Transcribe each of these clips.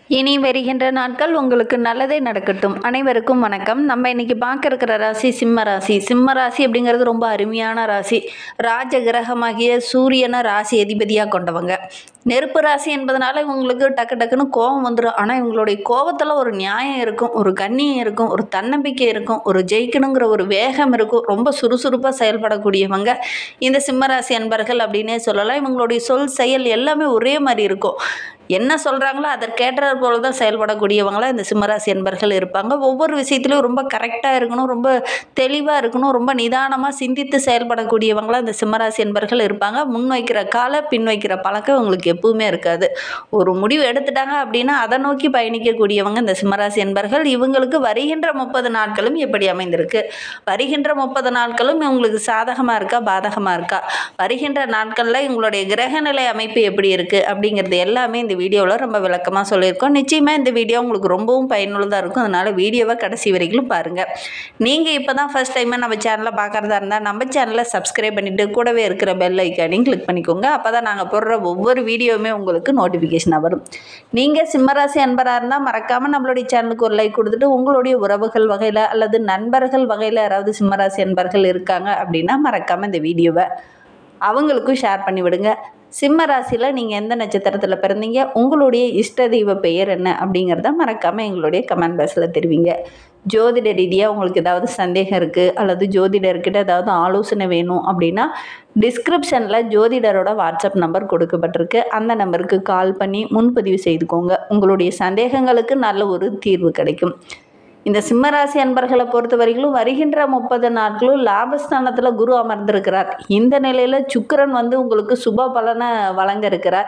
இனி வருகின்ற நாட்கள் உங்களுக்கு நல்லதே நடக்கட்டும். அனைவருக்கும் வணக்கம். நம்ம இன்னைக்கு பார்க்க இருக்கிற ராசி சிம்ம ராசி. சிம்ம ராசி அப்படிங்கிறது ரொம்ப அருமையான ராசி. ராஜ கிரகமாகிய சூரியனை ராசி அதிபதியாக கொண்டவங்க. நெருப்பு ராசி என்பதனால இவங்களுக்கு டக்கு டக்குன்னு கோபம் வந்துடும். ஆனால் இவங்களுடைய கோபத்தில் ஒரு நியாயம் இருக்கும், ஒரு கண்ணியம் இருக்கும், ஒரு தன்னம்பிக்கை இருக்கும், ஒரு ஜெயிக்கணுங்கிற ஒரு வேகம் இருக்கும். ரொம்ப சுறுசுறுப்பாக செயல்படக்கூடியவங்க இந்த சிம்மராசி அன்பர்கள் அப்படின்னே சொல்லலாம். இவங்களுடைய சொல் செயல் எல்லாமே ஒரே மாதிரி இருக்கும். என்ன சொல்கிறாங்களோ அதற்கேற்றது போல தான் செயல்படக்கூடியவங்களாக இந்த சிம்மராசி அன்பர்கள் இருப்பாங்க. ஒவ்வொரு விஷயத்துலையும் ரொம்ப கரெக்டாக இருக்கணும், ரொம்ப தெளிவாக இருக்கணும், ரொம்ப நிதானமாக சிந்தித்து செயல்படக்கூடியவங்களாக இந்த சிம்மராசி அன்பர்கள் இருப்பாங்க. முன் வைக்கிற காலை பின் வைக்கிற பழக்கம் இவங்களுக்கு எப்பவுமே இருக்காது. ஒரு முடிவு எடுத்துட்டாங்க அப்படின்னா அதை நோக்கி பயணிக்கக்கூடியவங்க இந்த சிம்மராசி அன்பர்கள். இவங்களுக்கு வருகின்ற 30 நாட்களும் எப்படி அமைந்திருக்கு, வருகின்ற 30 நாட்களும் இவங்களுக்கு சாதகமாக இருக்கா பாதகமாக இருக்கா, வருகின்ற நாட்களில் இவங்களுடைய கிரகநிலை அமைப்பு எப்படி இருக்குது அப்படிங்கிறது எல்லாமே இந்த வீடியோவில் ரொம்ப விளக்கமாக சொல்லியிருக்கோம். நிச்சயமாக இந்த வீடியோ உங்களுக்கு ரொம்பவும் பயனுள்ளதாக இருக்கும். அதனால் வீடியோவை கடைசி வரைக்கும் பாருங்கள். நீங்கள் இப்போ தான் ஃபர்ஸ்ட் டைமாக நம்ம சேனலை பார்க்குறதா இருந்தால் நம்ம சேனலை சப்ஸ்கிரைப் பண்ணிவிட்டு கூடவே இருக்கிற பெல் ஐக்கானையும் கிளிக் பண்ணிக்கோங்க. அப்போ தான் நாங்கள் போடுற ஒவ்வொரு வீடியோவுமே உங்களுக்கு நோட்டிஃபிகேஷனாக வரும். நீங்கள் சிம்மராசி அன்பராக இருந்தால் மறக்காமல் நம்மளுடைய சேனலுக்கு ஒரு லைக் கொடுத்துட்டு உங்களுடைய உறவுகள் வகையில் அல்லது நண்பர்கள் வகையில் யாராவது சிம்மராசி அன்பர்கள் இருக்காங்க அப்படின்னா மறக்காமல் இந்த வீடியோவை அவங்களுக்கும் ஷேர் பண்ணிவிடுங்க. சிம்ம ராசியில் நீங்கள் எந்த நட்சத்திரத்தில் பிறந்தீங்க, உங்களுடைய இஷ்ட தெய்வ பெயர் என்ன அப்படிங்கிறத மறக்காமல் எங்களுடைய கமெண்ட் பாக்ஸில் தெரிவிங்க. ஜோதிட ரீதியாக உங்களுக்கு ஏதாவது சந்தேகம் இருக்குது அல்லது ஜோதிடர்கிட்ட ஏதாவது ஆலோசனை வேணும் அப்படின்னா டிஸ்கிரிப்ஷனில் ஜோதிடரோட வாட்ஸ்அப் நம்பர் கொடுக்கப்பட்டிருக்கு. அந்த நம்பருக்கு கால் பண்ணி முன்பதிவு செய்துக்கோங்க. உங்களுடைய சந்தேகங்களுக்கு நல்ல ஒரு தீர்வு கிடைக்கும். இந்த சிம்மராசி அன்பர்களை பொறுத்த வரைக்கும் வருகின்ற 30 நாட்களும் லாபஸ்தானத்தில் குரு அமர்ந்திருக்கிறார். இந்த நிலையில் சுக்கிரன் உங்களுக்கு சுப பலனை வழங்க இருக்கிறார்.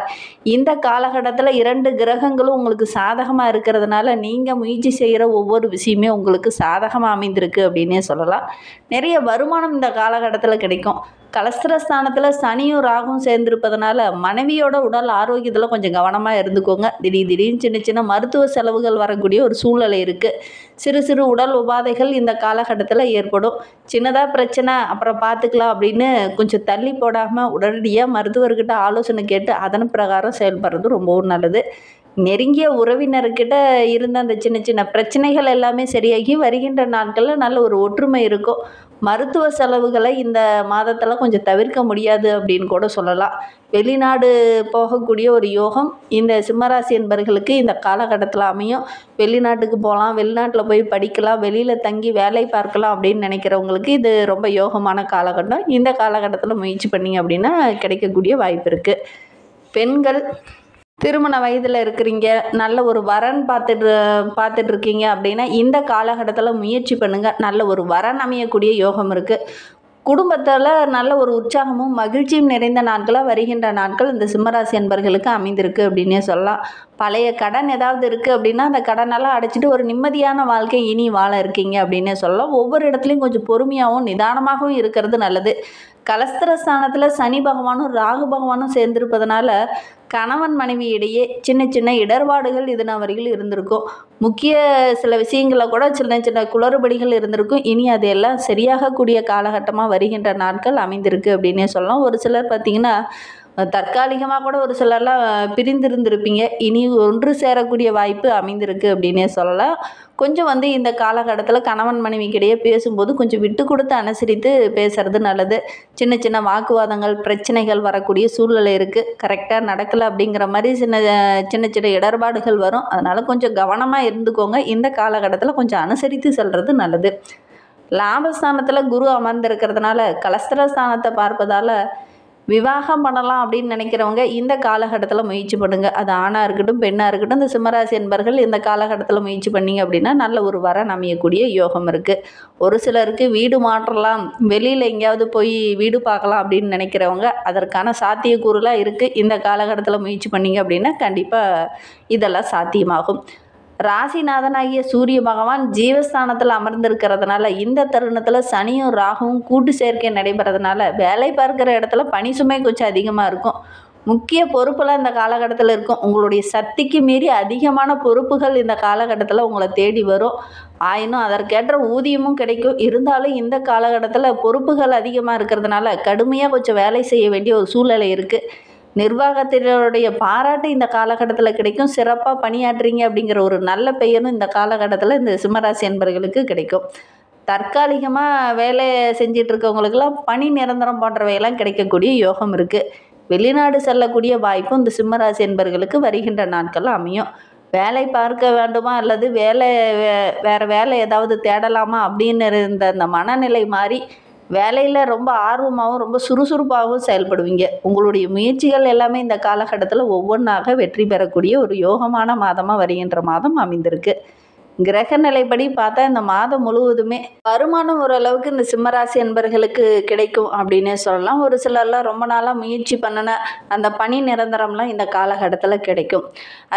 இந்த காலகட்டத்தில் 2 கிரகங்களும் உங்களுக்கு சாதகமாக இருக்கிறதுனால நீங்கள் முயற்சி செய்கிற ஒவ்வொரு விஷயமே உங்களுக்கு சாதகமாக அமைந்திருக்கு அப்படின்னே சொல்லலாம். நிறைய வருமானம் இந்த காலகட்டத்தில் கிடைக்கும். கலஸ்திரஸ்தானத்தில் சனியும் ராகும் சேர்ந்திருப்பதனால மனைவியோட உடல் ஆரோக்கியத்தில் கொஞ்சம் கவனமாக இருந்துக்கோங்க. திடீர்னு சின்ன சின்ன மருத்துவ செலவுகள் வரக்கூடிய ஒரு சூழ்நிலை இருக்குது. சிறு சிறு உடல் உபாதைகள் இந்த காலகட்டத்தில் ஏற்படும். சின்னதாக பிரச்சனை அப்புறம் பார்த்துக்கலாம் அப்படின்னு கொஞ்சம் தள்ளி போடாமல் உடனடியாக மருத்துவர்கிட்ட ஆலோசனை கேட்டு அதன் பிரகாரம் செயல்படுறது ரொம்பவும் நல்லது. நெருங்கிய உறவினர்கிட்ட இருந்த அந்த சின்ன சின்ன பிரச்சனைகள் எல்லாமே சரியாகி வருகின்ற நாட்களில் நல்ல ஒரு ஒற்றுமை இருக்கும். மருத்துவ செலவுகளை இந்த மாதத்தில் கொஞ்சம் தவிர்க்க முடியாது அப்படின்னு கூட சொல்லலாம். வெளிநாடு போகக்கூடிய ஒரு யோகம் இந்த சிம்மராசி என்பர்களுக்கு இந்த காலகட்டத்தில் அமையும். வெளிநாட்டுக்கு போகலாம், வெளிநாட்டில் போய் படிக்கலாம், வெளியில் தங்கி வேலை பார்க்கலாம் அப்படின்னு நினைக்கிறவங்களுக்கு இது ரொம்ப யோகமான காலகட்டம். இந்த காலகட்டத்தில் முயற்சி பண்ணிங்க அப்படின்னா கிடைக்கக்கூடிய வாய்ப்பு இருக்குது. பெண்கள் திருமண வயதில் இருக்கிறீங்க, நல்ல ஒரு வரன் பார்த்துட்டு இருக்கீங்க அப்படின்னா இந்த காலகட்டத்தில் முயற்சி பண்ணுங்கள். நல்ல ஒரு வரன் அமையக்கூடிய யோகம் இருக்குது. குடும்பத்தில் நல்ல ஒரு உற்சாகமும் மகிழ்ச்சியும் நிறைந்த நாட்களாக வருகின்ற நாட்கள் இந்த சிம்மராசி அன்பர்களுக்கு அமைந்திருக்கு அப்படின்னே சொல்லலாம். பழைய கடன் ஏதாவது இருக்குது அப்படின்னா அந்த கடனெல்லாம் அடைச்சிட்டு ஒரு நிம்மதியான வாழ்க்கை இனி வாழ இருக்கீங்க அப்படின்னே சொல்லலாம். ஒவ்வொரு இடத்துலையும் கொஞ்சம் பொறுமையாகவும் நிதானமாகவும் இருக்கிறது நல்லது. கலஸ்திரஸ்தானத்தில் சனி பகவானும் ராகு பகவானும் சேர்ந்திருப்பதனால கணவன் மனைவி இடையே சின்ன சின்ன இடர்பாடுகள் இதனால் வரையில் இருந்திருக்கும். முக்கிய சில விஷயங்களில் கூட சின்ன சின்ன குளறுபடிகள் இருந்திருக்கும். இனி அதையெல்லாம் சரியாகக்கூடிய காலகட்டமாக வருகின்ற நாட்கள் அமைந்திருக்கு அப்படின்னே சொல்லலாம். ஒரு சிலர் பார்த்திங்கன்னா தற்காலிகமாக கூட ஒரு சிலர்லாம் பிரிந்திருந்திருப்பீங்க. இனி ஒன்று சேரக்கூடிய வாய்ப்பு அமைந்திருக்கு அப்படின்னே சொல்லலாம். கொஞ்சம் இந்த காலகட்டத்தில் கணவன் மனைவிக்கிடையே பேசும்போது கொஞ்சம் விட்டு கொடுத்து அனுசரித்து பேசுறது நல்லது. சின்ன சின்ன வாக்குவாதங்கள் பிரச்சனைகள் வரக்கூடிய சூழ்நிலை இருக்குது. கரெக்டாக நடக்கலை அப்படிங்கிற மாதிரி சின்ன சின்ன இடர்பாடுகள் வரும். அதனால் கொஞ்சம் கவனமாக இருந்துக்கோங்க. இந்த காலகட்டத்தில் கொஞ்சம் அனுசரித்து செல்வது நல்லது. லாபஸ்தானத்தில் குரு அமர்ந்திருக்கிறதுனால கலஸ்திரஸ்தானத்தை பார்ப்பதால் விவாகம் பண்ணலாம் அப்படின்னு நினைக்கிறவங்க இந்த காலகட்டத்தில் முயற்சி பண்ணுங்கள். அது ஆணாக இருக்கட்டும் பெண்ணாக இருக்கட்டும் இந்த சிம்மராசி என்பர்கள் இந்த காலகட்டத்தில் முயற்சி பண்ணிங்க அப்படின்னா நல்ல ஒரு வரன் அமையக்கூடிய யோகம் இருக்குது. ஒரு சிலருக்கு வீடு மாற்றலாம், வெளியில் எங்கேயாவது போய் வீடு பார்க்கலாம் அப்படின்னு நினைக்கிறவங்க அதற்கான சாத்தியக்கூறுலாம் இருக்குது. இந்த காலகட்டத்தில் முயற்சி பண்ணிங்க அப்படின்னா கண்டிப்பாக இதெல்லாம் சாத்தியமாகும். ராசிநாதனாகிய சூரிய பகவான் ஜீவஸ்தானத்தில் அமர்ந்திருக்கிறதுனால இந்த தருணத்தில் சனியும் ராகுவும் கூட்டு சேர்க்கை நடைபெறதுனால வேலை பார்க்குற இடத்துல பணி சுமை கொஞ்சம் அதிகமாக இருக்கும். முக்கிய பொறுப்பெல்லாம் இந்த காலகட்டத்தில் இருக்கும். உங்களுடைய சக்திக்கு மீறி அதிகமான பொறுப்புகள் இந்த காலகட்டத்தில் உங்களை தேடி வரும். ஆயினும் அதற்கேற்ற ஊதியமும் கிடைக்கும். இருந்தாலும் இந்த காலகட்டத்தில் பொறுப்புகள் அதிகமாக இருக்கிறதுனால கடுமையாக கொஞ்சம் வேலை செய்ய வேண்டிய ஒரு சூழ்நிலை இருக்குது. நிர்வாகத்தினருடைய பாராட்டு இந்த காலகட்டத்தில் கிடைக்கும். சிறப்பாக பணியாற்றுறீங்க அப்படிங்கிற ஒரு நல்ல பெயரும் இந்த காலகட்டத்தில் இந்த சிம்மராசி என்பர்களுக்கு கிடைக்கும். தற்காலிகமாக வேலை செஞ்சிட்டு இருக்கவங்களுக்கெல்லாம் பணி நிரந்தரம் போன்றவையெல்லாம் கிடைக்கக்கூடிய யோகம் இருக்குது. வெளிநாடு செல்லக்கூடிய வாய்ப்பும் இந்த சிம்மராசி என்பர்களுக்கு வருகின்ற நாட்கள் அமையும். வேலை பார்க்க வேண்டுமா அல்லது வேறு வேலை ஏதாவது தேடலாமா அப்படின்னு இருந்த அந்த மனநிலை மாறி வேலையில் ரொம்ப ஆர்வமாகவும் ரொம்ப சுறுசுறுப்பாகவும் செயல்படுவீங்க. உங்களுடைய முயற்சிகள் எல்லாமே இந்த காலகட்டத்தில் ஒவ்வொன்றாக வெற்றி பெறக்கூடிய ஒரு யோகமான மாதமாக வருகின்ற மாதம் அமைந்திருக்கு. கிரக நிலைப்படி பார்த்தா இந்த மாதம் முழுவதுமே வருமானம் ஓரளவுக்கு இந்த சிம்மராசி என்பர்களுக்கு கிடைக்கும் அப்படின்னே சொல்லலாம். ஒரு சிலர்லாம் ரொம்ப நாளாக முயற்சி பண்ணின அந்த பணி நிரந்தரம்லாம் இந்த காலகட்டத்தில் கிடைக்கும்.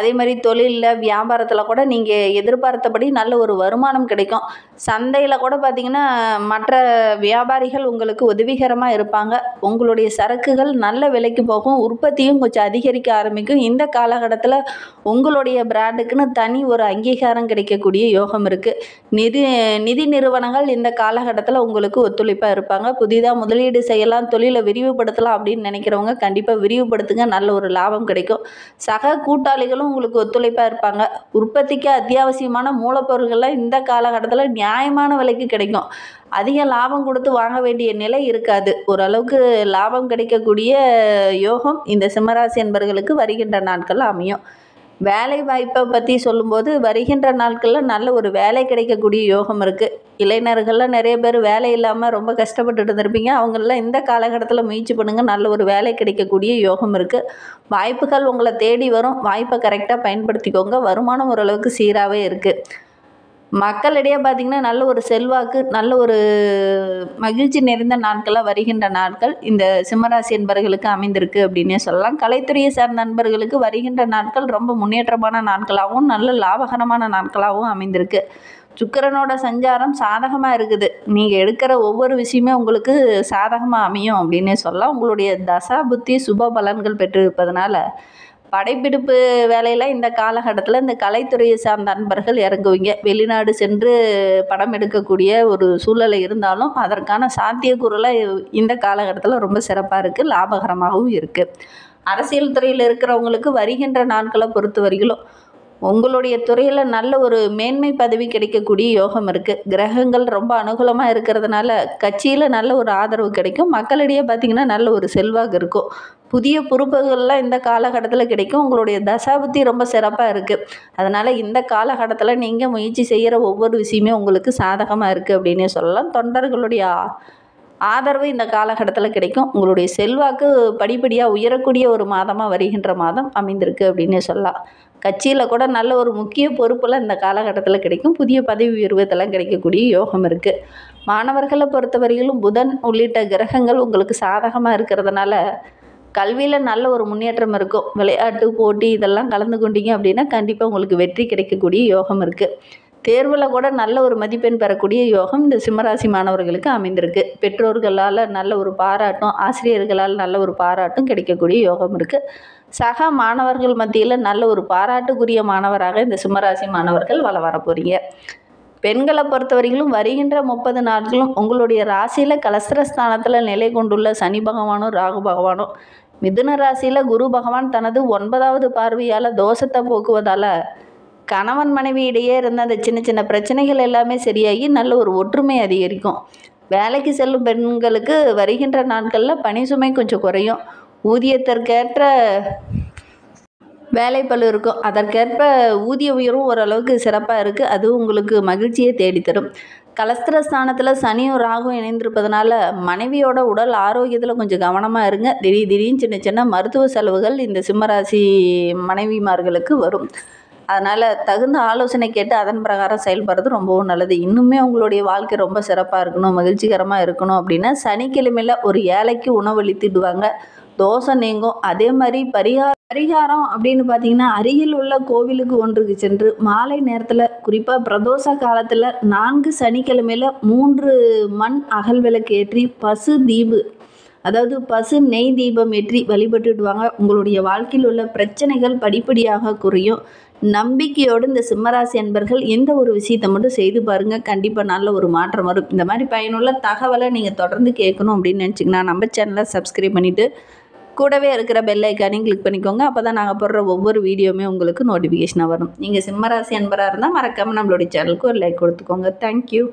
அதே மாதிரி தொழிலில் வியாபாரத்தில் கூட நீங்கள் எதிர்பார்த்தபடி நல்ல ஒரு வருமானம் கிடைக்கும். சந்தையில் கூட பார்த்திங்கன்னா மற்ற வியாபாரிகள் உங்களுக்கு உதவிகரமாக இருப்பாங்க. உங்களுடைய சரக்குகள் நல்ல விலைக்கு போகும். உற்பத்தியும் கொஞ்சம் அதிகரிக்க ஆரம்பிக்கும். இந்த காலகட்டத்தில் உங்களுடைய பிராண்டுக்குன்னு தனி ஒரு அங்கீகாரம் கிடைக்கக்கூடிய யோகம் இருக்குது. நிதி நிறுவனங்கள் இந்த காலகட்டத்தில் உங்களுக்கு ஒத்துழைப்பாக இருப்பாங்க. புதிதாக முதலீடு செய்யலாம், தொழிலை விரிவுபடுத்தலாம் அப்படின்னு நினைக்கிறவங்க கண்டிப்பாக விரிவுபடுத்துங்க. நல்ல ஒரு லாபம் கிடைக்கும். சக கூட்டாளிகளும் உங்களுக்கு ஒத்துழைப்பாக இருப்பாங்க. உற்பத்திக்கு அத்தியாவசியமான மூலப்பொருட்கள்லாம் இந்த காலகட்டத்தில் நியாயமான விலைக்கு கிடைக்கும். அதிக லாபம் கொடுத்து வாங்க வேண்டிய நிலை இருக்காது. ஓரளவுக்கு லாபம் கிடைக்கக்கூடிய யோகம் இந்த சிம்மராசி என்பர்களுக்கு வருகின்ற நாட்கள் அமையும். வேலை வாய்ப்பை பற்றி சொல்லும்போது வருகின்ற நாட்களில் நல்ல ஒரு வேலை கிடைக்கக்கூடிய யோகம் இருக்குது. இளைஞர்கள்லாம் நிறைய பேர் வேலை இல்லாமல் ரொம்ப கஷ்டப்பட்டுட்டு இருந்திருப்பீங்க. அவங்களெலாம் இந்த காலகட்டத்தில் முயற்சி பண்ணுங்கள். நல்ல ஒரு வேலை கிடைக்கக்கூடிய யோகம் இருக்குது. வாய்ப்புகள் உங்களை தேடி வரும். வாய்ப்பை கரெக்டாக பயன்படுத்திக்கோங்க. வருமானம் ஓரளவுக்கு சீராகவே இருக்குது. மக்களிடையே பார்த்திங்கன்னா நல்ல ஒரு செல்வாக்கு, நல்ல ஒரு மகிழ்ச்சி நிறைந்த நாட்களாக வருகின்ற நாட்கள் இந்த சிம்மராசி என்பர்களுக்கு அமைந்திருக்கு அப்படின்னே சொல்லலாம். கலைத்துறையை சார்ந்த நண்பர்களுக்கு வருகின்ற நாட்கள் ரொம்ப முன்னேற்றமான நாட்களாகவும் நல்ல லாபகரமான நாட்களாகவும் அமைந்திருக்கு. சுக்கிரனோட சஞ்சாரம் சாதகமாக இருக்குது. நீங்கள் எடுக்கிற ஒவ்வொரு விஷயமே உங்களுக்கு சாதகமாக அமையும் அப்படின்னே சொல்லலாம். உங்களுடைய தசா புத்தி சுப பலன்கள் பெற்றிருப்பதனால படைப்பிடிப்பு வேலையில் இந்த காலகட்டத்தில் இந்த கலைத்துறையை சார்ந்த நண்பர்கள் இறங்குவீங்க. வெளிநாடு சென்று படம் எடுக்கக்கூடிய ஒரு சூழ்நிலை இருந்தாலும் அதற்கான சாத்தியக்கூறுலாம் இந்த காலகட்டத்தில் ரொம்ப சிறப்பாக இருக்குது. லாபகரமாகவும் இருக்குது. அரசியல் துறையில் இருக்கிறவங்களுக்கு வருகின்ற நாட்களை பொறுத்த வரையிலும் உங்களுடைய துறையில் நல்ல ஒரு மேன்மை பதவி கிடைக்கக்கூடிய யோகம் இருக்குது. கிரகங்கள் ரொம்ப அனுகூலமாக இருக்கிறதுனால கட்சியில் நல்ல ஒரு ஆதரவு கிடைக்கும். மக்களிடையே பார்த்திங்கன்னா நல்ல ஒரு செல்வாக்கு இருக்கும். புதிய பொறுப்புகள்லாம் இந்த காலகட்டத்தில் கிடைக்கும். உங்களுடைய தசாபுத்தி ரொம்ப சிறப்பாக இருக்குது. அதனால் இந்த காலகட்டத்தில் நீங்கள் முயற்சி செய்கிற ஒவ்வொரு விஷயமே உங்களுக்கு சாதகமாக இருக்குது அப்படின்னே சொல்லலாம். தொண்டர்களுடைய ஆதரவு இந்த காலகட்டத்தில் கிடைக்கும். உங்களுடைய செல்வாக்கு படிப்படியாக உயரக்கூடிய ஒரு மாதமாக வருகின்ற மாதம் அமைந்திருக்கு அப்படின்னே சொல்லலாம். கட்சியில் கூட நல்ல ஒரு முக்கிய பொறுப்பெல்லாம் இந்த காலகட்டத்தில் கிடைக்கும். புதிய பதவி உயர்வதெல்லாம் கிடைக்கக்கூடிய யோகம் இருக்குது. மாணவர்களை பொறுத்தவரையிலும் புதன் உள்ளிட்ட கிரகங்கள் உங்களுக்கு சாதகமாக இருக்கிறதுனால கல்வியில் நல்ல ஒரு முன்னேற்றம் இருக்கும். விளையாட்டு போட்டி இதெல்லாம் கலந்து கொண்டீங்க அப்படின்னா கண்டிப்பாக உங்களுக்கு வெற்றி கிடைக்கக்கூடிய யோகம் இருக்குது. தேர்வில் கூட நல்ல ஒரு மதிப்பெண் பெறக்கூடிய யோகம் இந்த சிம்மராசி மாணவர்களுக்கு அமைந்திருக்கு. பெற்றோர்களால் நல்ல ஒரு பாராட்டும், ஆசிரியர்களால் நல்ல ஒரு பாராட்டும் கிடைக்கக்கூடிய யோகம் இருக்குது. சக மாணவர்கள் மத்தியில் நல்ல ஒரு பாராட்டுக்குரிய மாணவராக இந்த சிம்மராசி மாணவர்கள் வர போகிறீங்க. பெண்களை பொறுத்தவரையிலும் வருகின்ற 30 நாட்களும் உங்களுடைய ராசியில் கலஸ்திரஸ்தானத்தில் நிலை கொண்டுள்ள சனி பகவானும் ராகு பகவானும் மிதுன ராசியில் குரு பகவான் தனது 9வது பார்வையால் தோஷத்தை போக்குவதால் கணவன் மனைவி இடையே இருந்த அந்த சின்ன சின்ன பிரச்சனைகள் எல்லாமே சரியாகி நல்ல ஒரு ஒற்றுமை அதிகரிக்கும். வேலைக்கு செல்லும் பெண்களுக்கு வருகின்ற நாட்களில் பணி சுமை கொஞ்சம் குறையும். ஊதியத்திற்கேற்ற வேலைப்பளு இருக்கும். அதற்கேற்ப ஊதிய உயர்வும் ஓரளவுக்கு சிறப்பாக இருக்குது. அது உங்களுக்கு மகிழ்ச்சியை தேடித்தரும். கலஸ்திரஸ்தானத்தில் சனியும் ராகும் இணைந்திருப்பதனால மனைவியோட உடல் ஆரோக்கியத்தில் கொஞ்சம் கவனமாக இருங்க. திடீர்னு சின்ன சின்ன மருத்துவ செலவுகள் இந்த சிம்மராசி மனைவிமார்களுக்கு வரும். அதனால் தகுந்த ஆலோசனை கேட்டு அதன் பிரகாரம் செயல்படுறது ரொம்பவும் நல்லது. இன்னுமே உங்களுடைய வாழ்க்கை ரொம்ப சிறப்பாக இருக்கணும், மகிழ்ச்சிகரமாக இருக்கணும் அப்படின்னா சனிக்கிழமையில் ஒரு ஏழைக்கு உணவளித்துடுவாங்க. தோஷம் நீங்கும். அதே மாதிரி பரிகாரம் அப்படின்னு பார்த்தீங்கன்னா அருகில் உள்ள கோவிலுக்கு ஒன்றுக்கு சென்று மாலை நேரத்தில் குறிப்பாக பிரதோஷ காலத்தில் 4 சனிக்கிழமையில் 3 மண் அகல் விளக்கு ஏற்றி பசு நெய் தீபம் ஏற்றி வழிபட்டுடுவாங்க. உங்களுடைய வாழ்க்கையில் உள்ள பிரச்சனைகள் படிப்படியாக குறையும். நம்பிக்கையோடு இந்த சிம்மராசி என்பர்கள் எந்த ஒரு விஷயத்தை மட்டும் செய்து பாருங்கள். கண்டிப்பாக நல்ல ஒரு மாற்றம் வரும். இந்த மாதிரி பயனுள்ள தகவலை நீங்கள் தொடர்ந்து கேட்கணும் அப்படின்னு நினச்சிங்கன்னா நம்ம சேனலை சப்ஸ்கிரைப் பண்ணிவிட்டு கூடவே இருக்கிற பெல் ஐக்கானையும் கிளிக் பண்ணிக்கோங்க. அப்போ தான் நாங்கள் போடுற ஒவ்வொரு வீடியோவுமே உங்களுக்கு நோட்டிஃபிகேஷனாக வரும். நீங்கள் சிம்மராசி அன்பராக இருந்தால் மறக்காமல் நம்மளுடைய சேனலுக்கு ஒரு லைக் கொடுத்துக்கோங்க. தேங்க்யூ.